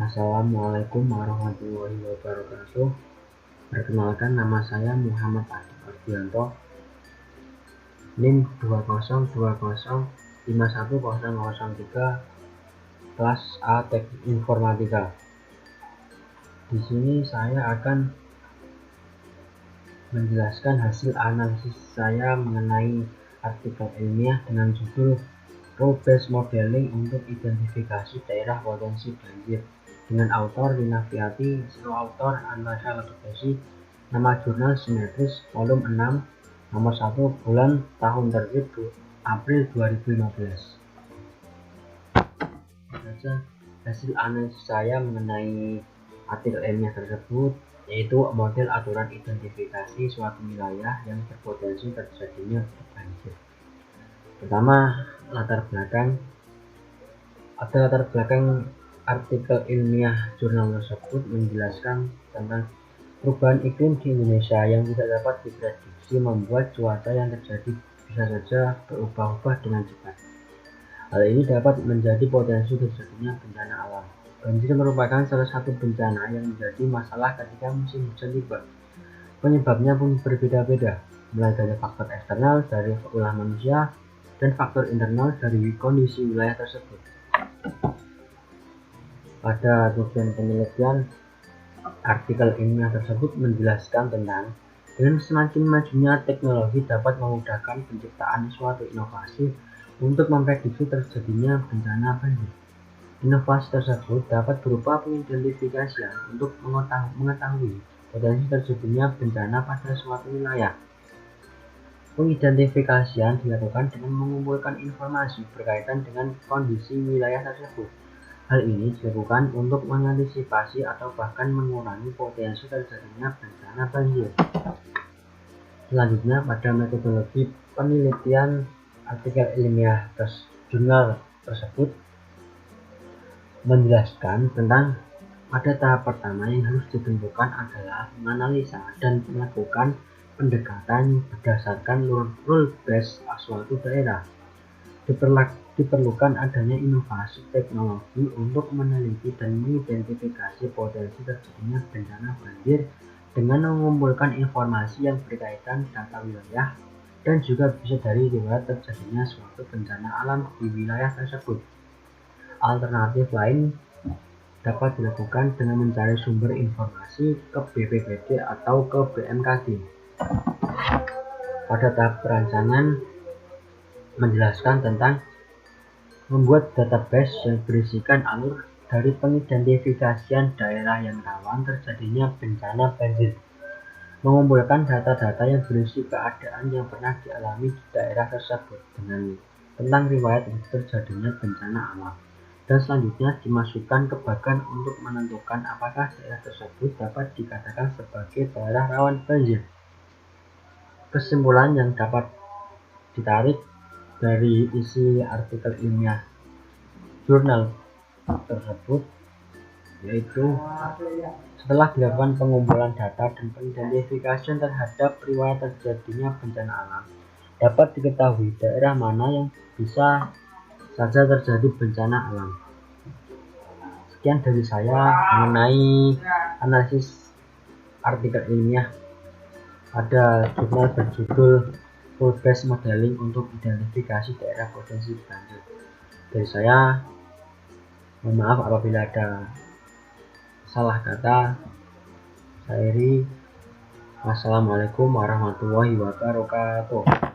Assalamualaikum warahmatullahi wabarakatuh. Perkenalkan, nama saya Muhammad Adi Ardianto, NIM 202051003, kelas A Teknik Informatika. Di sini saya akan menjelaskan hasil analisis saya mengenai artikel ilmiah dengan judul Rule Based Modeling untuk Identifikasi Daerah Potensi Banjir, dengan autor Lina Fiati, autor Antasha Latubesi, nama jurnal Simetris, volume 6, nomor 1, bulan tahun terbit April 2015. Saja hasil analisis saya mengenai artikel ilmiah tersebut, yaitu model aturan identifikasi suatu wilayah yang berpotensi terjadinya banjir. Pertama, latar belakang artikel ilmiah jurnal tersebut menjelaskan tentang perubahan iklim di Indonesia yang tidak dapat diprediksi membuat cuaca yang terjadi bisa saja berubah-ubah dengan cepat. Hal ini dapat menjadi potensi terjadinya bencana alam. Banjir merupakan salah satu bencana yang menjadi masalah ketika musim hujan tiba. Penyebabnya pun berbeda-beda, mulai dari faktor eksternal dari ulah manusia dan faktor internal dari kondisi wilayah tersebut. Pada tujuan penelitian, artikel ilmiah tersebut menjelaskan tentang dengan semakin majunya teknologi dapat memudahkan penciptaan suatu inovasi untuk memprediksi terjadinya bencana banjir. Inovasi tersebut dapat berupa pengidentifikasian untuk mengetahui potensi terjadinya bencana pada suatu wilayah. Pengidentifikasian dilakukan dengan mengumpulkan informasi berkaitan dengan kondisi wilayah tersebut. Hal ini dilakukan untuk mengantisipasi atau bahkan mengurangi potensi terjadinya bencana banjir. Selanjutnya, pada metodologi penelitian artikel ilmiah jurnal tersebut menjelaskan tentang pada tahap pertama yang harus ditentukan adalah menganalisa dan melakukan pendekatan berdasarkan rule based suatu daerah. Diperlukan adanya inovasi teknologi untuk meneliti dan mengidentifikasi potensi terjadinya bencana banjir dengan mengumpulkan informasi yang berkaitan data wilayah dan juga bisa dari riwayat terjadinya suatu bencana alam di wilayah tersebut. Alternatif lain dapat dilakukan dengan mencari sumber informasi ke BPBD atau ke BMKG. Pada tahap perancangan menjelaskan tentang membuat database yang berisikan alur dari pengidentifikasian daerah yang rawan terjadinya bencana banjir, mengumpulkan data-data yang berisi keadaan yang pernah dialami di daerah tersebut tentang riwayat terjadinya bencana alam, dan selanjutnya dimasukkan ke bagan untuk menentukan apakah daerah tersebut dapat dikatakan sebagai daerah rawan banjir. Kesimpulan yang dapat ditarik dari isi artikel ilmiah jurnal tersebut yaitu setelah dilakukan pengumpulan data dan pengidentifikasian terhadap riwayat terjadinya bencana alam, dapat diketahui daerah mana yang bisa saja terjadi bencana alam. Sekian dari saya mengenai analisis artikel ilmiah pada jurnal berjudul Rule Based Modeling untuk Identifikasi Daerah Potensi Banjir. Dari saya, mohon maaf apabila ada salah kata. Saya Iri. Wassalamualaikum warahmatullahi wabarakatuh.